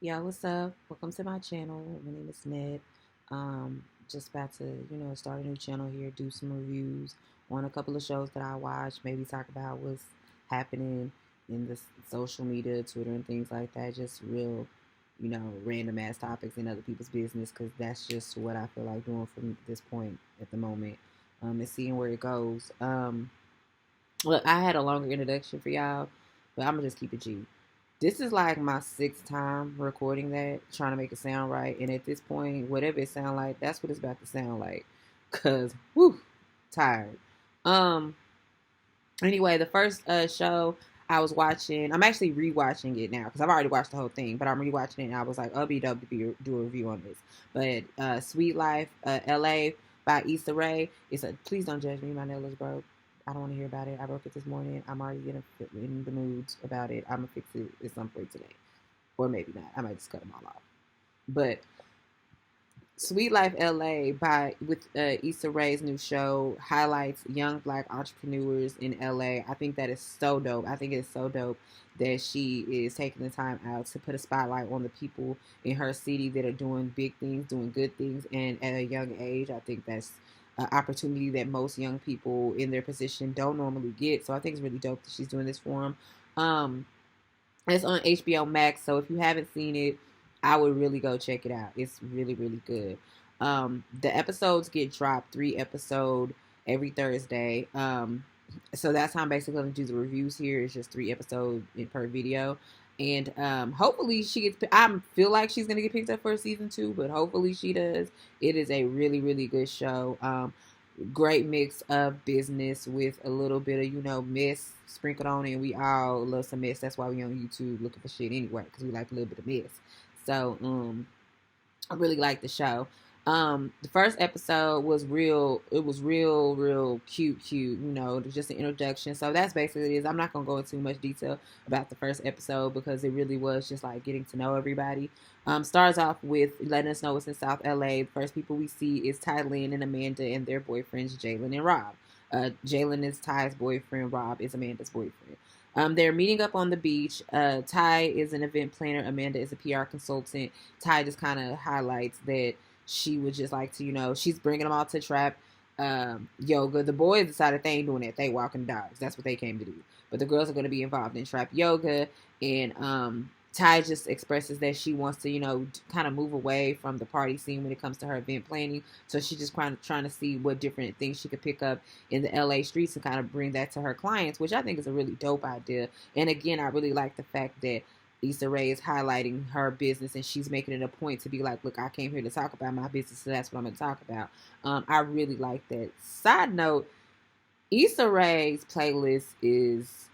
Yeah, what's up? Welcome to my channel. My name is Ned. Just about to, start a new channel here, do some reviews on a couple of shows that I watch, maybe talk about what's happening in the social media, Twitter, and things like that. Just real, random ass topics in other people's business because that's just what I feel like doing from this point at the moment, and seeing where it goes. Well, I had a longer introduction for y'all, but I'm gonna just keep it G. This is like my sixth time recording that, trying to make it sound right. And at this point, whatever it sound like, that's what it's about to sound like. Cause, whew, tired. Um. Anyway, the first show I was watching, I'm actually rewatching it now because I've already watched the whole thing, but I'm rewatching it and I was like, I'll be dope to do a review on this. But Sweet Life, LA by Issa Rae. It's a please don't judge me. My nail is broke. I don't want to hear about it. I broke it this morning. I'm already in the moods about it. I'm gonna fix it at some point today, or maybe not. I might just cut them all off. But Sweet Life LA by with Issa Rae's new show highlights young black entrepreneurs in LA. I think that is so dope. I think it's so dope that she is taking the time out to put a spotlight on the people in her city that are doing big things, doing good things, and at a young age. I think that's an opportunity that most young people in their position don't normally get. So I think it's really dope that she's doing this for them. It's on HBOmax, so if you haven't seen it, I would really go check it out. It's really, really good. The episodes get dropped 3 episode every Thursday. So that's how I'm basically going to do the reviews here. It's just 3 episodes per video. And hopefully she gets. I feel like she's gonna get picked up for season 2, but hopefully she does. It is a really, really good show. Great mix of business with a little bit of mess sprinkled on it. We all love some mess. That's why we on YouTube looking for shit anyway, because we like a little bit of mess. So I really like the show. The first episode was real. It was real cute. It was just an introduction. So that's basically it is. I'm not gonna go into much detail about the first episode because it really was just like getting to know everybody. Starts off with letting us know it's in South LA. The first people we see is Ty Lynn and Amanda and their boyfriends Jalen and Rob. Jalen is Ty's boyfriend. Rob is Amanda's boyfriend. They're meeting up on the beach. Ty is an event planner. Amanda is a PR consultant. Ty just kind of highlights that she would just like to, she's bringing them all to trap yoga. The boys decided they ain't doing that. They walking dogs. That's what they came to do. But the girls are going to be involved in trap yoga. And Ty just expresses that she wants to, kind of move away from the party scene when it comes to her event planning. So she's just kind of trying to see what different things she could pick up in the LA streets and kind of bring that to her clients, which I think is a really dope idea. And again, I really like the fact that Issa Rae is highlighting her business and she's making it a point to be like, look, I came here to talk about my business, so that's what I'm going to talk about. I really like that. Side note, Issa Rae's playlist is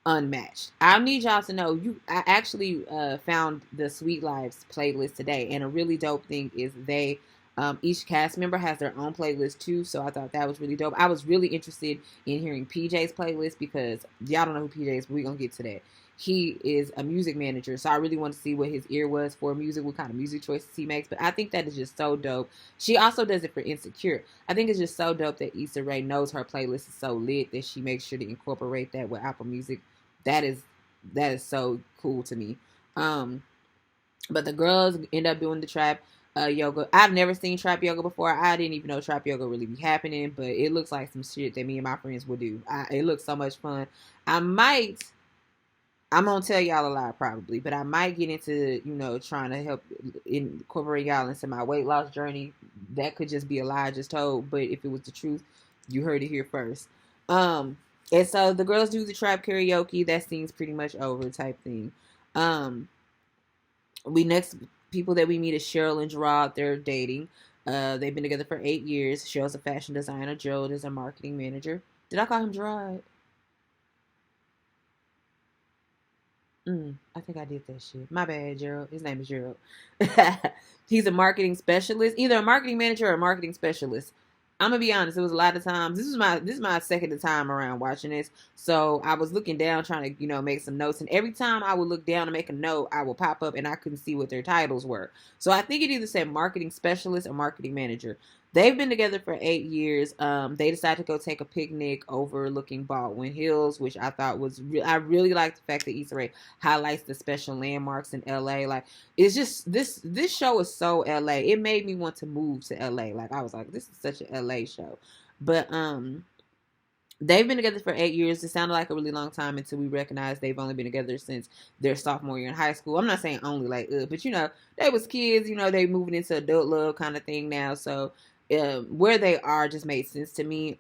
unmatched. I need y'all to know I actually found the Sweet Lives playlist today, and a really dope thing is they each cast member has their own playlist too, so I thought that was really dope. I was really interested in hearing PJ's playlist because y'all don't know who PJ is, but we're gonna get to that. He is a music manager, so I really want to see what his ear was for music, what kind of music choices he makes. But I think that is just so dope. She also does it for Insecure. I think it's just so dope that Issa Rae knows her playlist is so lit that she makes sure to incorporate that with Apple Music. That is so cool to me. But the girls end up doing the trap yoga. I've never seen trap yoga before. I didn't even know trap yoga really be happening, but it looks like some shit that me and my friends would do. It looks so much fun. I'm gonna tell y'all a lot probably, but I might get into trying to help incorporate y'all into my weight loss journey. That could just be a lie I just told, but if it was the truth, you heard it here first. And so the girls do the trap karaoke. That seems pretty much over type thing. Um, we next people that we meet is Cheryl and Gerard. They're dating. They've been together for 8 years. Cheryl's a fashion designer. Gerald is a marketing manager. Did I call him Gerard? I think I did that shit. My bad, Gerald. His name is Gerald. He's a marketing specialist, either a marketing manager or a marketing specialist. I'm gonna be honest. It was a lot of times. This is my second time around watching this. So I was looking down, trying to make some notes, and every time I would look down to make a note, I would pop up and I couldn't see what their titles were. So I think it either said marketing specialist or marketing manager. They've been together for 8 years. They decided to go take a picnic overlooking Baldwin Hills, which I thought was I really like the fact that Issa Rae highlights the special landmarks in LA. Like, it's just this show is so LA. It made me want to move to LA. Like, I was like, this is such an LA show. But they've been together for 8 years. It sounded like a really long time until we recognized they've only been together since their sophomore year in high school. I'm not saying only, like, but they was kids. They moving into adult love kind of thing now. So where they are just made sense to me.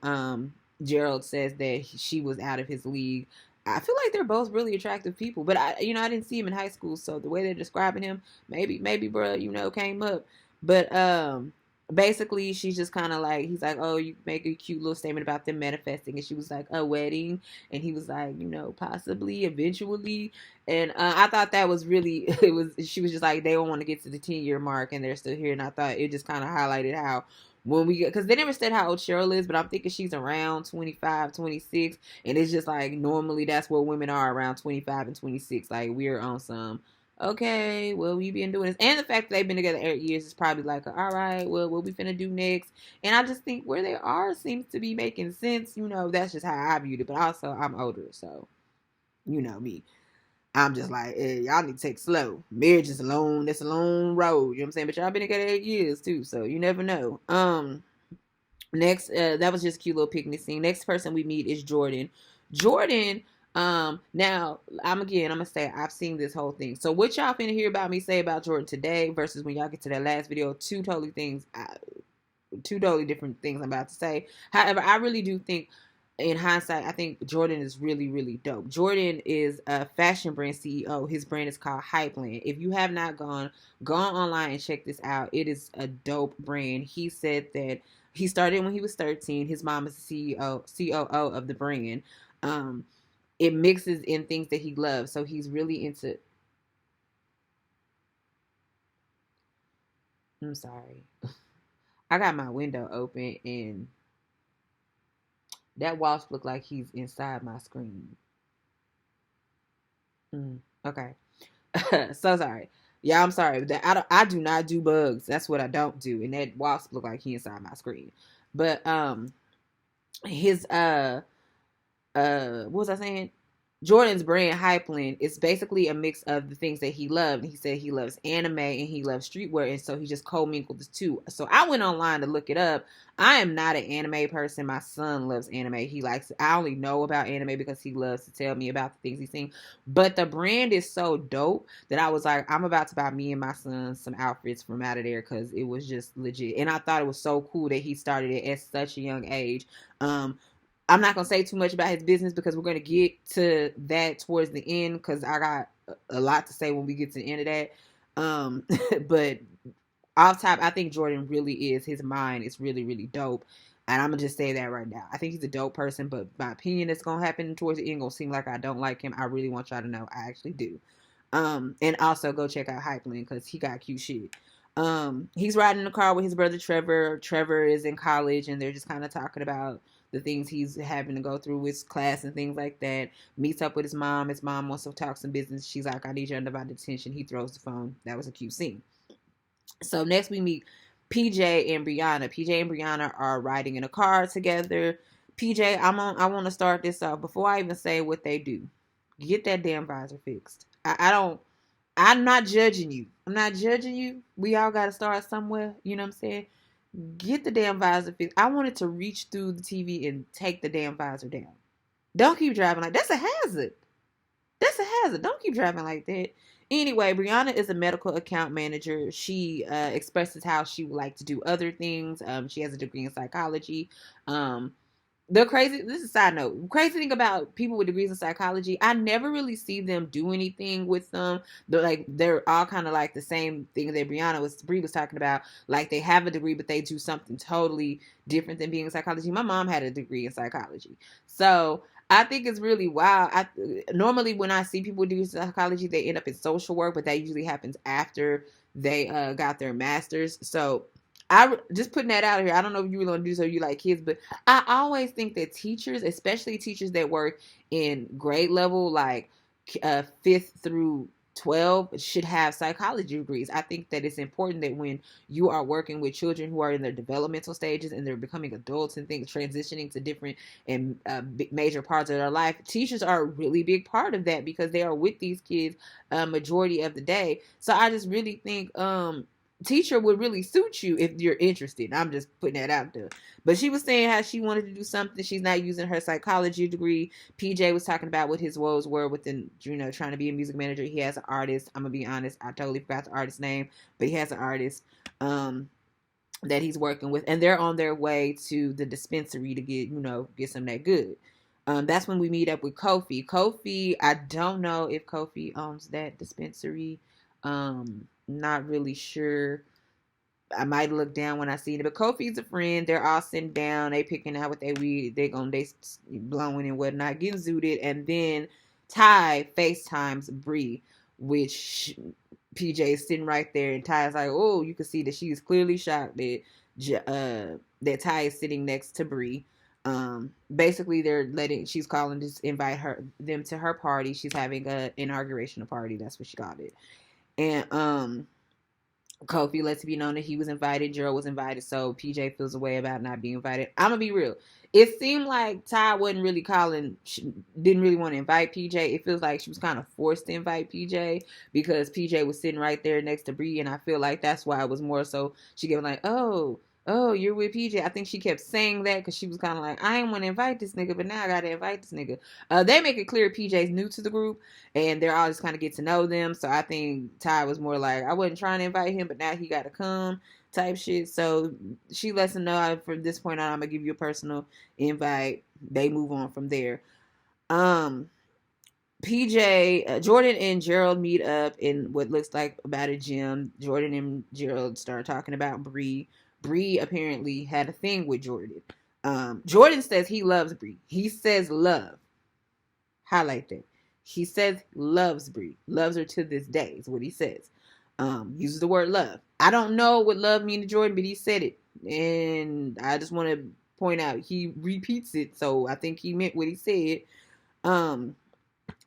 Gerald says that she was out of his league. I feel like they're both really attractive people, but I didn't see him in high school, so the way they're describing him, maybe, bro, came up. But basically, she's just kind of like, he's like, oh, you make a cute little statement about them manifesting, and she was like, a wedding, and he was like, possibly, eventually. And I thought that was really, she was just like, they don't want to get to the 10-year mark, and they're still here. And I thought it just kind of highlighted how when we get, because they never said how old Cheryl is, but I'm thinking she's around 25, 26, and it's just like, normally that's where women are, around 25 and 26. Like, we're on some, okay, well, we've been doing this. And the fact that they've been together 8 years is probably like, all right, well, what we finna do next? And I just think where they are seems to be making sense. That's just how I viewed it. But also, I'm older, so, me. I'm just like, hey, y'all need to take it slow. Marriage is it's a long road. You know what I'm saying? But y'all been together 8 years, too, so you never know. Next, that was just a cute little picnic scene. Next person we meet is Jordan. Jordan, now, I'm gonna say I've seen this whole thing. So what y'all finna hear about me say about Jordan today versus when y'all get to that last video, two totally different things I'm about to say. However, I really do think, in hindsight, I think Jordan is really, really dope. Jordan is a fashion brand CEO. His brand is called Hypeland. If you have not gone online and check this out. It is a dope brand. He said that he started when he was 13. His mom is the COO of the brand. It mixes in things that he loves. So he's really into... I'm sorry. I got my window open and that wasp look like he's inside my screen. Okay. So sorry. Yeah, I'm sorry. I do not do bugs. That's what I don't do. And that wasp look like he inside my screen. But his what was I saying? Jordan's brand Hypeland is basically a mix of the things that he loved. He said he loves anime and he loves streetwear, and so he just co-mingled the two. So I went online to look it up. I am not an anime person. My son loves anime. He likes it. I only know about anime because he loves to tell me about the things he's seen. But the brand is so dope that I was like, I'm about to buy me and my son some outfits from out of there because it was just legit. And I thought it was so cool that he started it at such a young age. I'm not going to say too much about his business because we're going to get to that towards the end because I got a lot to say when we get to the end of that. But off top, I think Jordan really is. His mind is really, really dope. And I'm going to just say that right now. I think he's a dope person, but my opinion that's going to happen towards the end going to seem like I don't like him. I really want y'all to know I actually do. And also go check out Hypeland because he got cute shit. He's riding in the car with his brother Trevor. Trevor is in college and they're just kind of talking about the things he's having to go through with class and things like that. Meets up with his mom. His mom wants to talk some business. She's like, I need your undivided attention. He throws the phone. That was a cute scene. So next we meet PJ and Brianna. PJ and Brianna are riding in a car together. PJ, I want to start this off before I even say what they do. Get that damn visor fixed. I'm not judging you. I'm not judging you. We all got to start somewhere. You know what I'm saying? Get the damn visor fixed. I wanted to reach through the TV and take the damn visor down. Don't keep driving like that's a hazard. That's a hazard. Don't keep driving like that. Anyway, Brianna is a medical account manager. She expresses how she would like to do other things. She has a degree in psychology. This is a side note. Crazy thing about people with degrees in psychology, I never really see them do anything with them. They're all kind of like the same thing that Bree was talking about. Like they have a degree, but they do something totally different than being in psychology. My mom had a degree in psychology. So I think it's really wild. Normally when I see people do psychology, they end up in social work, but that usually happens after they got their master's. So I just putting that out here. I don't know if you really want to do so. You like kids, but I always think that teachers, especially teachers that work in grade level, like 5th through 12 should have psychology degrees. I think that it's important that when you are working with children who are in their developmental stages and they're becoming adults and things, transitioning to different and major parts of their life, teachers are a really big part of that because they are with these kids majority of the day. So I just really think teacher would really suit you if you're interested. I'm just putting that out there. But she was saying how she wanted to do something. She's not using her psychology degree. PJ was talking about what his woes were within, trying to be a music manager. He has an artist. I'm going to be honest. I totally forgot the artist's name, but he has an artist that he's working with. And they're on their way to the dispensary to get some of that good. That's when we meet up with Kofi. Kofi, I don't know if Kofi owns that dispensary. Not really sure. I might look down when I see it, but Kofi's a friend. They're all sitting down. They picking out what they weed. They blowing and whatnot, getting zooted, and then Ty FaceTimes Bree, which PJ is sitting right there, and Ty's like, "Oh, you can see that she's clearly shocked that Ty is sitting next to Bree." Basically, she's calling to invite them to her party. She's having a inauguration party. That's what she called it. And Kofi lets it be known that he was invited. Gerald was invited, so PJ feels a way about not being invited. I'm gonna be real. It seemed like Ty wasn't really didn't really want to invite PJ. It feels like she was kind of forced to invite PJ because PJ was sitting right there next to Bree, and I feel like that's why it was more so she gave like, oh, you're with PJ. I think she kept saying that because she was kind of like, I ain't want to invite this nigga, but now I got to invite this nigga. They make it clear PJ's new to the group, and they're all just kind of get to know them. So I think Ty was more like, I wasn't trying to invite him, but now he got to come type shit. So she lets him know, from this point on, I'm going to give you a personal invite. They move on from there. PJ, Jordan and Gerald meet up in what looks like about a gym. Jordan and Gerald start talking about Bree. Bree apparently had a thing with Jordan. Jordan says he loves Bree. He says love. Highlight that. He says loves Bree. Loves her to this day is what he says. Uses the word love. I don't know what love means to Jordan, but he said it. And I just want to point out he repeats it. So I think he meant what he said. And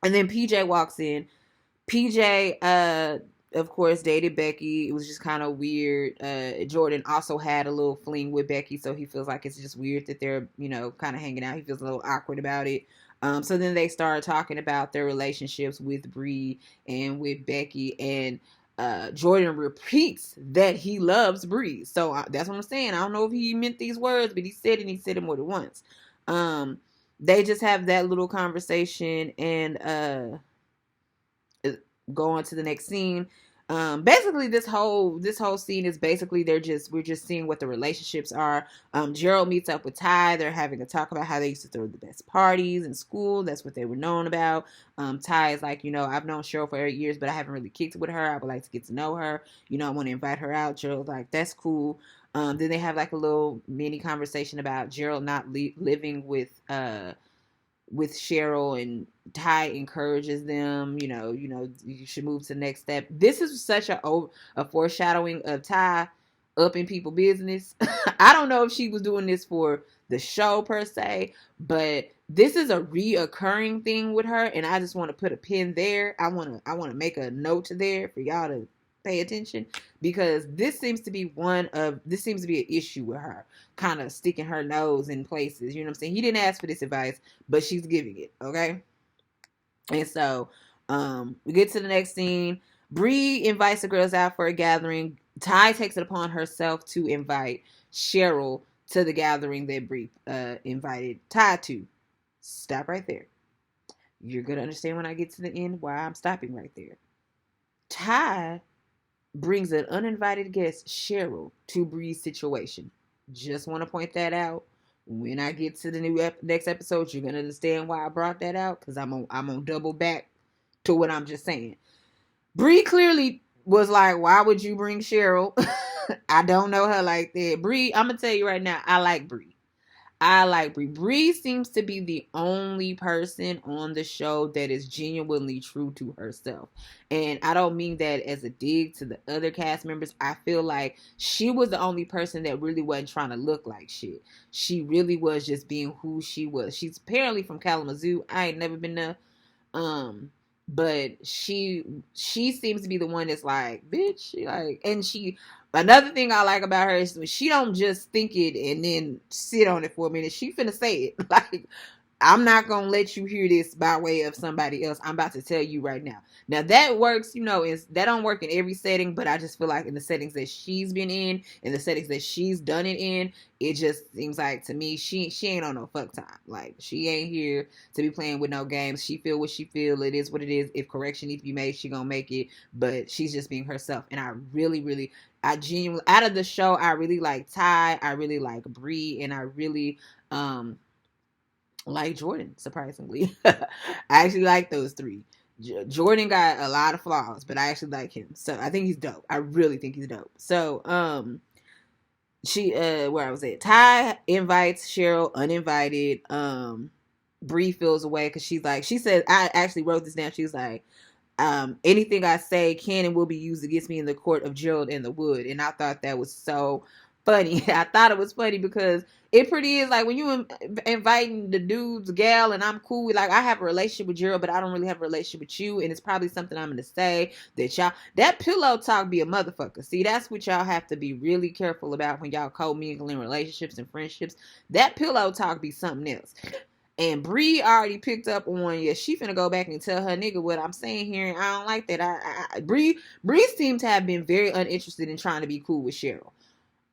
then PJ walks in. PJ, of course, dated Becky. It was just kind of weird. Jordan also had a little fling with Becky, so he feels like it's just weird that they're, kind of hanging out. He feels a little awkward about it. So then they started talking about their relationships with Bree and with Becky, and Jordan repeats that he loves Bree. So that's what I'm saying. I don't know if he meant these words, but he said it, and he said it more than once. They just have that little conversation and go on to the next scene. Basically this whole scene is basically we're just seeing what the relationships are. Gerald meets up with Ty. They're having a talk about how they used to throw the best parties in school. That's what they were known about. Ty is like, I've known Cheryl for 8 years, but I haven't really kicked it with her. I would like to get to know her. I want to invite her out. Gerald's like, that's cool. Then they have like a little mini conversation about Gerald not living with Cheryl, and Ty encourages them, you should move to the next step. This is such a foreshadowing of Ty up in people's business. I don't know if she was doing this for the show per se, but this is a reoccurring thing with her, and I just want to put a pin there. I want to make a note there for y'all to pay attention, because this seems to be an issue with her, kind of sticking her nose in places. You know what I'm saying? He didn't ask for this advice, but she's giving it. Okay. And so, we get to the next scene. Bree invites the girls out for a gathering. Ty takes it upon herself to invite Cheryl to the gathering that Bree invited Ty to. Stop right there. You're going to understand when I get to the end why I'm stopping right there. Ty brings an uninvited guest, Cheryl, to Bree's situation. Just want to point that out. When I get to the next episode, you're going to understand why I brought that out, because I'm gonna double back to what I'm just saying. Bree clearly was like, why would you bring Cheryl? I don't know her like that. Bree, I'm going to tell you right now, I like Bree. Bree seems to be the only person on the show that is genuinely true to herself. And I don't mean that as a dig to the other cast members. I feel like she was the only person that really wasn't trying to look like shit. She really was just being who she was. She's apparently from Kalamazoo. I ain't never been there. But she seems to be the one that's like, bitch, she like, and she, another thing I like about her is she don't just think it and then sit on it for a minute. She finna say it. Like, I'm not gonna let you hear this by way of somebody else. I'm about to tell you right now. Now that works, is that don't work in every setting, but I just feel like in the settings that she's been in the settings that she's done it in, it just seems like to me she ain't on no fuck time. Like, she ain't here to be playing with no games. She feel what she feel. It is what it is. If correction needs to be made, she gonna make it. But she's just being herself, and I really, really, I genuinely, out of the show, I really like Ty. I really like Bree, and I really like Jordan, surprisingly. I actually like those three. Jordan got a lot of flaws, but I actually like him. So I think he's dope. I really think he's dope. So she where I was at, Ty invites Cheryl uninvited. Bree feels away because she's like, she said, I actually wrote this down. She was like, anything I say can and will be used against me in the court of Gerald and the Wood. And I thought that was so funny. I thought it was funny because it pretty is like when you inviting the dude's gal, and I'm cool with, like, I have a relationship with Gerald, but I don't really have a relationship with you, and it's probably something I'm gonna say that y'all, that pillow talk be a motherfucker. See, that's what y'all have to be really careful about when y'all co-mingling relationships and friendships. That pillow talk be something else. And Bree already picked up on, yeah, she finna go back and tell her nigga what I'm saying here, and I don't like that. Bree seemed to have been very uninterested in trying to be cool with Cheryl.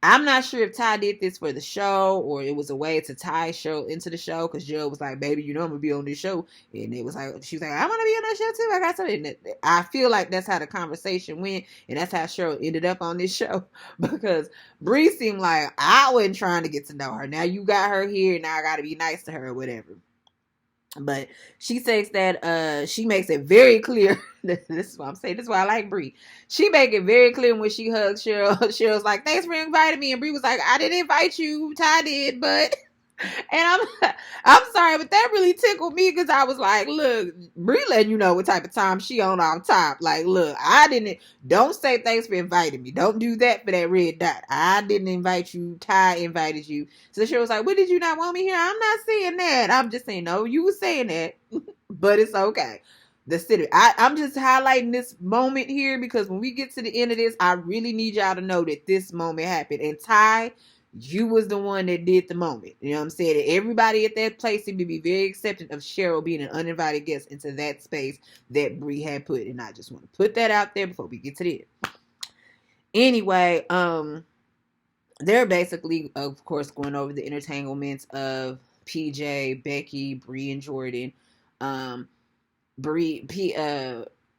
I'm not sure if Ty did this for the show or it was a way to tie Cheryl into the show, because Jill was like, baby, I'm gonna be on this show. And it was like, she was like, I wanna be on that show too. I got something. I feel like that's how the conversation went, and that's how Cheryl ended up on this show. Because Bree seemed like I wasn't trying to get to know her. Now you got her here, now I gotta be nice to her or whatever. But she says that she makes it very clear. This is what I'm saying. This is why I like Bree. She make it very clear when she hugs Cheryl. Cheryl's like, thanks for inviting me. And Bree was like, I didn't invite you. Ty did, but... And I'm sorry, but that really tickled me because I was like, look, Bree letting you know what type of time she on top. Like, look, don't say thanks for inviting me. Don't do that for that red dot. I didn't invite you. Ty invited you. So she was like, what, did you not want me here? I'm not saying that. I'm just saying, no, you were saying that, but it's okay. The city. I'm just highlighting this moment here because when we get to the end of this, I really need y'all to know that this moment happened. And Ty, you was the one that did the moment. You know what I'm saying? And everybody at that place seemed to be very accepting of Cheryl being an uninvited guest into that space that Bree had put. And I just want to put that out there before we get to the end. Anyway, they're basically, of course, going over the entanglements of PJ, Becky, Bree, and Jordan.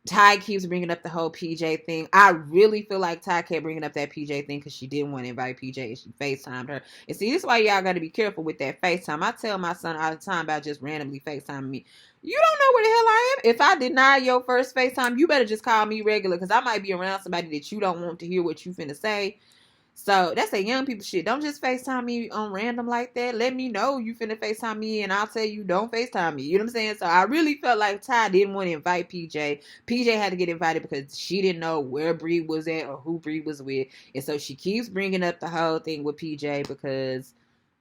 Ty keeps bringing up the whole PJ thing. I really feel like Ty kept bringing up that PJ thing because she didn't want to invite PJ and she FaceTimed her. And see, this is why y'all got to be careful with that FaceTime. I tell my son all the time about just randomly FaceTiming me. You don't know where the hell I am. If I deny your first FaceTime, you better just call me regular because I might be around somebody that you don't want to hear what you finna say. So that's a young people shit. Don't just FaceTime me on random like that. Let me know you finna FaceTime me and I'll tell you don't FaceTime me. You know what I'm saying? So I really felt like Ty didn't want to invite PJ. PJ had to get invited because she didn't know where Bree was at or who Bree was with. And so she keeps bringing up the whole thing with PJ because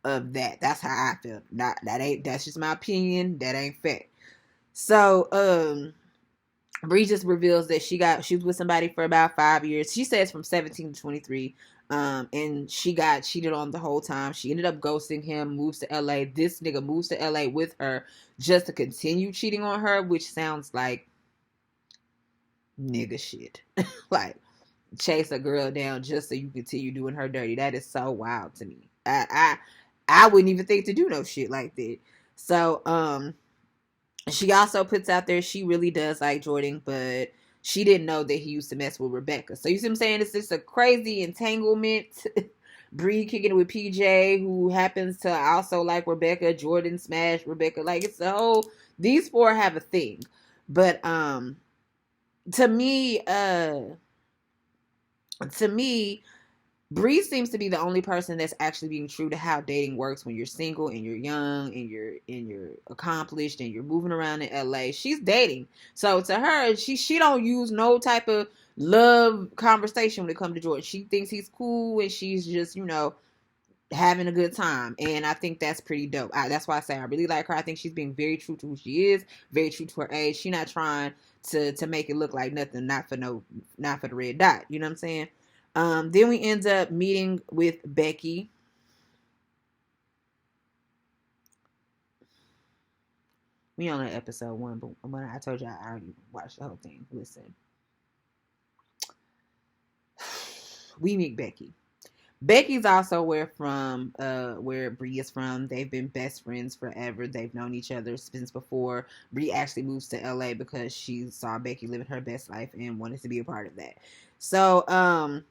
of that. That's how I feel. That's just my opinion. That ain't fact. So, Bree just reveals that she was with somebody for about 5 years. She says from 17 to 23. And she got cheated on the whole time. She ended up ghosting him, moves to LA. This nigga moves to LA with her just to continue cheating on her, which sounds like nigga shit. Like, chase a girl down just so you continue doing her dirty. That is so wild to me. I wouldn't even think to do no shit like that. So, she also puts out there she really does like Jordan, but she didn't know that he used to mess with Rebecca. So you see what I'm saying? It's just a crazy entanglement. Bree kicking it with PJ, who happens to also like Rebecca. Jordan smashed Rebecca. Like, it's a whole... These four have a thing. But to me, Bree seems to be the only person that's actually being true to how dating works when you're single and you're young and you're accomplished and you're moving around in LA. She's dating. So to her, she don't use no type of love conversation when it comes to Jordan. She thinks he's cool and she's just, having a good time. And I think that's pretty dope. That's why I say I really like her. I think she's being very true to who she is, very true to her age. She's not trying to make it look like nothing, not for the red dot. You know what I'm saying? Then we end up meeting with Becky. We on episode 1, but when I told you I already watched the whole thing. Listen, we meet Becky. Becky's also where Bree is from. They've been best friends forever. They've known each other since before Bree actually moves to LA because she saw Becky living her best life and wanted to be a part of that. So,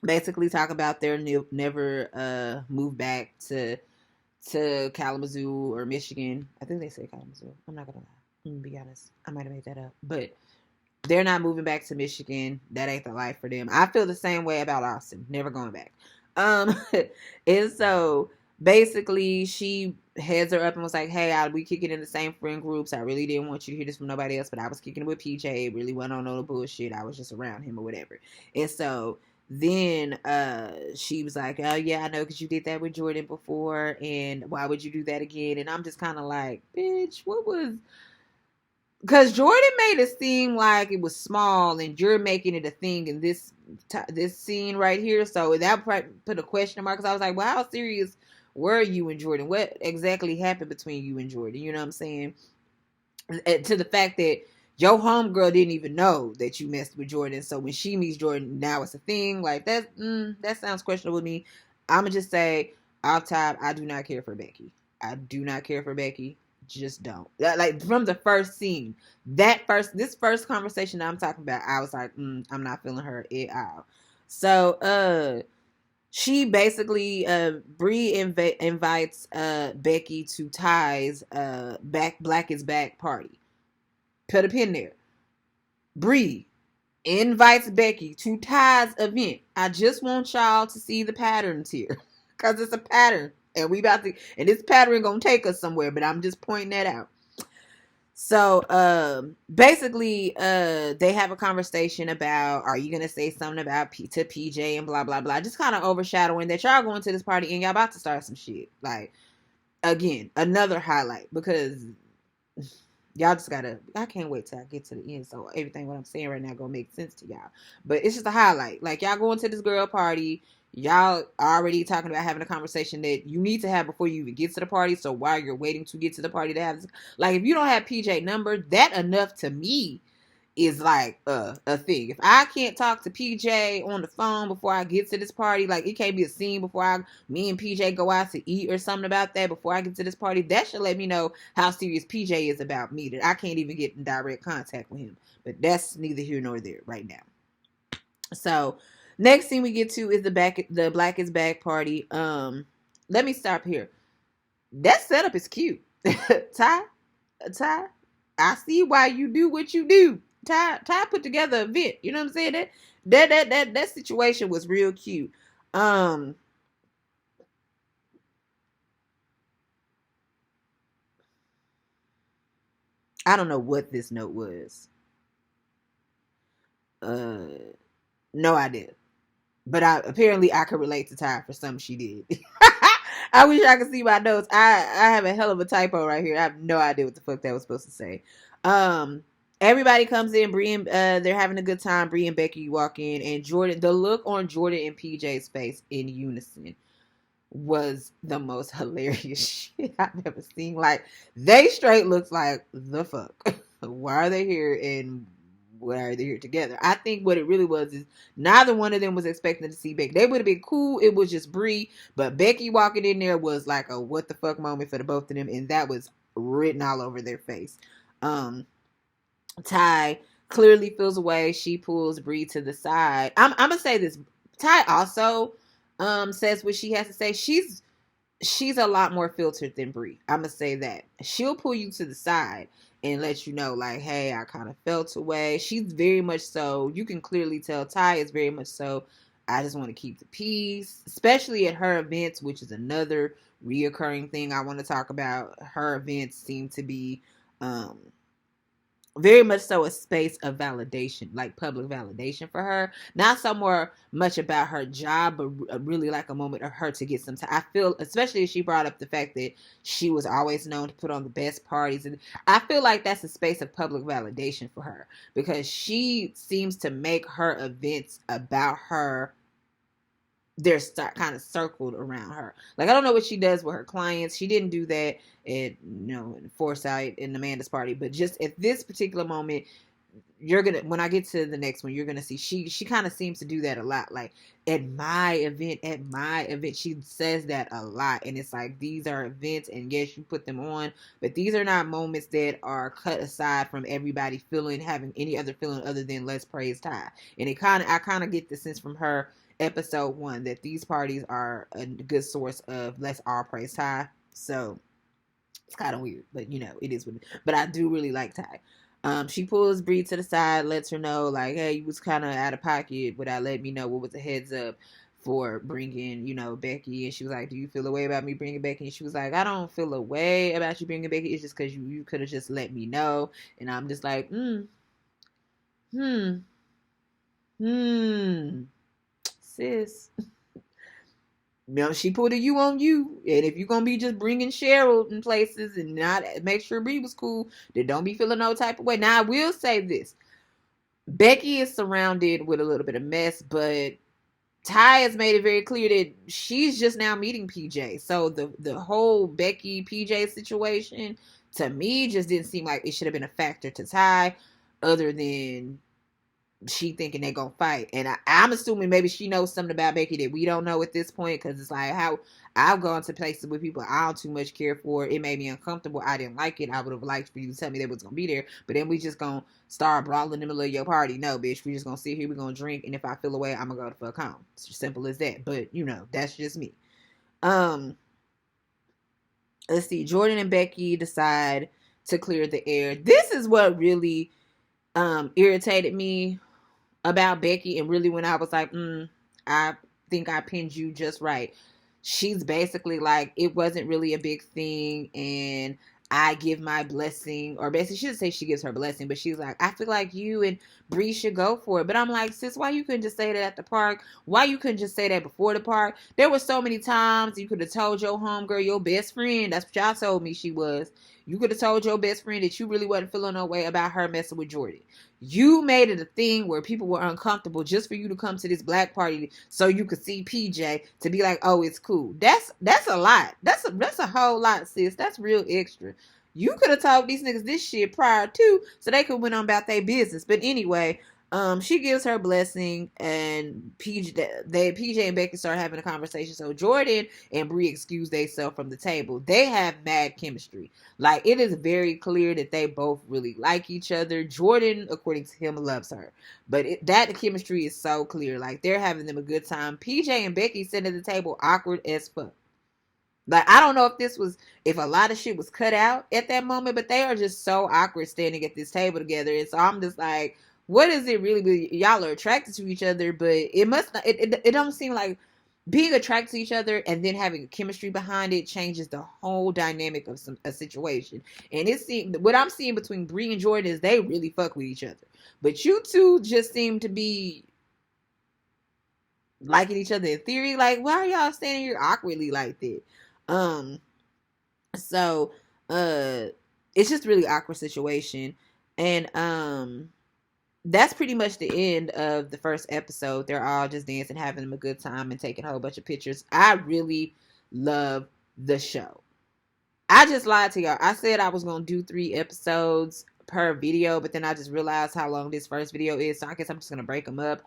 basically talk about their never move back to Kalamazoo or Michigan. I think they say Kalamazoo. I'm not gonna be honest. I might have made that up, but they're not moving back to Michigan. That ain't the life for them. I feel the same way about Austin. Never going back. And so basically she heads her up and was like, hey, we kicking in the same friend groups. I really didn't want you to hear this from nobody else, but I was kicking it with PJ. Really went on no bullshit. I was just around him or whatever. And so then she was like, oh yeah, I know, because you did that with Jordan before, and why would you do that again? And I'm just kind of like, bitch, what was... Because Jordan made it seem like it was small, and you're making it a thing in this scene right here. So that put a question mark, because I was like, well, how serious were you and Jordan? What exactly happened between you and Jordan? You know what I'm saying? To the fact that your homegirl didn't even know that you messed with Jordan. So when she meets Jordan, now it's a thing. Like, that sounds questionable to me. I'm going to just say, off top, I do not care for Becky. I do not care for Becky. Just don't. Like, from the first scene, this first conversation that I'm talking about, I was like, I'm not feeling her at all. So she basically Bree invites Becky to Ty's Black is Back party. Put a pin there. Bree invites Becky to Ty's event. I just want y'all to see the patterns here, because it's a pattern. And this pattern gonna take us somewhere, but I'm just pointing that out. So, basically, they have a conversation about, are you gonna say something about to PJ and blah, blah, blah. Just kind of overshadowing that y'all going to this party and y'all about to start some shit. Like, again, another highlight, because y'all just gotta, I can't wait till I get to the end, so everything what I'm saying right now gonna make sense to y'all. But it's just a highlight. Like, y'all going to this girl party, y'all already talking about having a conversation that you need to have before you even get to the party. So while you're waiting to get to the party to have this, like, if you don't have PJ number, that enough to me is like a thing. If I can't talk to PJ on the phone before I get to this party, like, it can't be a scene before me and PJ go out to eat or something about that before I get to this party, that should let me know how serious PJ is about me, that I can't even get in direct contact with him. But that's neither here nor there right now. So next thing we get to is the Black is Back party. Let me stop here. That setup is cute. Ty, I see why you do what you do. Ty put together a event. You know what I'm saying? That situation was real cute. I don't know what this note was. No idea. But apparently I could relate to Ty for something she did. I wish I could see my notes. I have a hell of a typo right here. I have no idea what the fuck that was supposed to say. Everybody comes in. Bree and they're having a good time. Bree and Becky walk in, and Jordan. The look on Jordan and PJ's face in unison was the most hilarious shit I've ever seen. Like, they straight looks like, the fuck. Why are they here, and why are they here together? I think what it really was is neither one of them was expecting to see Becky. They would have been cool. It was just Bree, but Becky walking in there was like a what the fuck moment for the both of them, and that was written all over their face. Ty clearly feels away. She pulls Bree to the side. I'm gonna say this. Ty also says what she has to say. She's a lot more filtered than Bree. I'm gonna say that. She'll pull you to the side and let you know, like, hey, I kind of felt away. She's very much so. You can clearly tell Ty is very much so, I just want to keep the peace, especially at her events, which is another reoccurring thing I want to talk about. Her events seem to be very much so a space of validation, like public validation for her. Not so more much about her job, but really like a moment of her to get some time. I feel, especially as she brought up the fact that she was always known to put on the best parties. And I feel like that's a space of public validation for her because she seems to make her events about her. They're kind of circled around her. Like, I don't know what she does with her clients. She didn't do that at, Foresight and Amanda's party, but just at this particular moment, when I get to the next one, you're gonna see she kind of seems to do that a lot. Like, at my event, she says that a lot. And it's like, these are events, and yes, you put them on, but these are not moments that are cut aside from everybody having any other feeling other than let's praise Ty. And I kind of get the sense from her episode 1 that these parties are a good source of let's all praise Ty. So it's kind of weird, but it is what it is. But I do really like Ty. She pulls Bree to the side, lets her know, like, hey, you was kind of out of pocket without letting me know what was the heads up for bringing, Becky. And she was like, do you feel a way about me bringing Becky? And she was like, I don't feel a way about you bringing Becky. It's just because you could have just let me know. And I'm just like, sis. She put a you on you. And if you're going to be just bringing Cheryl in places and not make sure Bree was cool, then don't be feeling no type of way. Now, I will say this. Becky is surrounded with a little bit of mess, but Ty has made it very clear that she's just now meeting PJ. So the whole Becky PJ situation, to me, just didn't seem like it should have been a factor to Ty, other than she thinking they're gonna fight. And I'm assuming maybe she knows something about Becky that we don't know at this point, because it's like, how I've gone to places with people I don't too much care for. It made me uncomfortable. I didn't like it. I would have liked for you to tell me they was gonna be there, but then we just gonna start brawling in the middle of your party. No, bitch, we just gonna sit here, we gonna drink, and if I feel away, I'm gonna go to fuck home. It's as simple as that. But that's just me. Let's see. Jordan and Becky decide to clear the air. This is what really irritated me about Becky, and really when I was like, I think I pinned you just right. She's basically like, it wasn't really a big thing, and I give my blessing, or basically she didn't say she gives her blessing, but she's like, I feel like you and Bree should go for it. But I'm like, sis, why you couldn't just say that at the park? Why you couldn't just say that before the park? There were so many times you could have told your homegirl, your best friend, that's what y'all told me she was. You could have told your best friend that you really wasn't feeling no way about her messing with Jordan. You made it a thing where people were uncomfortable just for you to come to this black party so you could see PJ, to be like, oh, it's cool. That's a lot. That's a whole lot, sis. That's real extra. You could have told these niggas this shit prior to, so they could went on about their business. But anyway, she gives her blessing, and PJ and Becky start having a conversation. So Jordan and Bree excuse themselves from the table. They have mad chemistry. Like, it is very clear that they both really like each other. Jordan, according to him, loves her. But that chemistry is so clear. Like, they're having them a good time. PJ and Becky sitting at the table awkward as fuck. Like, I don't know if a lot of shit was cut out at that moment, but they are just so awkward standing at this table together. And so I'm just like, what is it really? Y'all are attracted to each other, but it must not, it don't seem like being attracted to each other and then having chemistry behind it changes the whole dynamic of a situation. And what I'm seeing between Bree and Jordan is they really fuck with each other. But you two just seem to be liking each other in theory. Like, why are y'all standing here awkwardly like that? So it's just really awkward situation. And that's pretty much the end of the first episode. They're all just dancing, having a good time, and taking a whole bunch of pictures. I really love the show. I just lied to y'all. I said I was going to do 3 episodes per video, but then I just realized how long this first video is, so I guess I'm just going to break them up.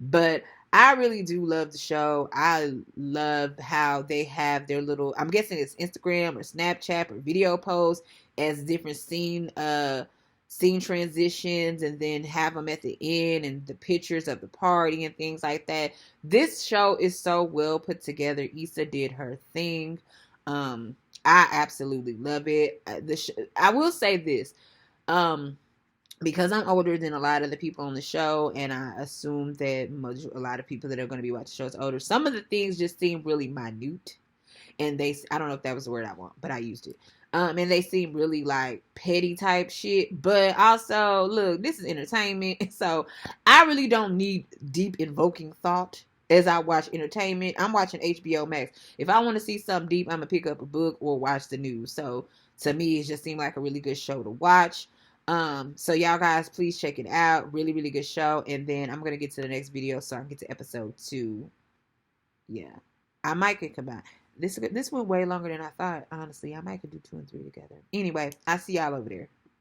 But I really do love the show. I love how they have their little, I'm guessing it's Instagram or Snapchat or video posts as different scene transitions, and then have them at the end and the pictures of the party and things like that. This show is so well put together. Issa did her thing. I absolutely love it. I will say this, because I'm older than a lot of the people on the show, and I assume that a lot of people that are going to be watching the show is older. Some of the things just seem really minute, and I don't know if that was the word I want, but I used it. And they seem really like petty type shit. But also, look, this is entertainment, so I really don't need deep invoking thought as I watch entertainment. I'm watching HBO Max. If I want to see something deep, I'm gonna pick up a book or watch the news. So to me, it just seemed like a really good show to watch. So y'all guys, please check it out. Really, really good show. And then I'm gonna get to the next video so I can get to episode 2. Yeah, I might get combined. This went way longer than I thought. Honestly, I might could do 2 and 3 together. Anyway, I see y'all over there.